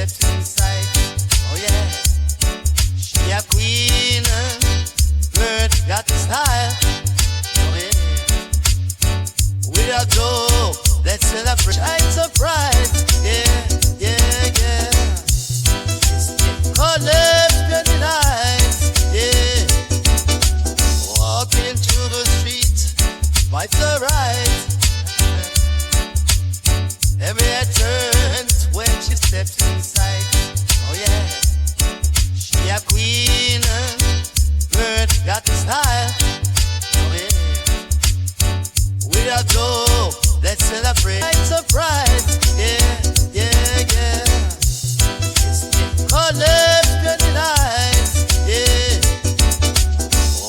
steps inside. Oh yeah, she a queen, bird got the style. Oh yeah, with a dough, let's celebrate. Shine so bright, yeah, yeah, yeah. Colors burning eyes, yeah. Walking through the street, vibes are right. Every head turns when she steps inside. Oh yeah, she a queen, bird got the style. Oh yeah, with a dough, let's celebrate. Lights are bright, yeah, yeah, yeah. Colors burning eyes, yeah.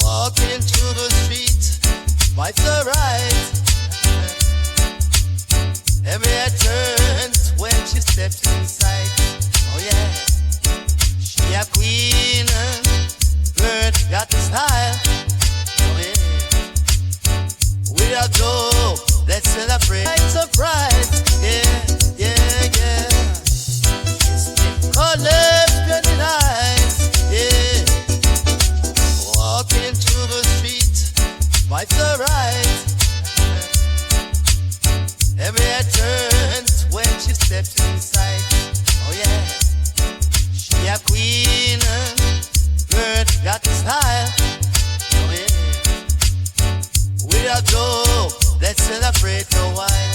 Walking through the street, vibes are right. Every head turns when she steps inside. Oh yeah, she a queen, bird got the style. Oh yeah, with a dough, let's celebrate. Lights are bright, yeah, yeah, yeah. Colors burning eyes, yeah. Walking through the street, vibes are right. Every head turns when she steps inside. Oh yeah, she a queen, bird got the style. Oh yeah, with a dough, let's celebrate the wine.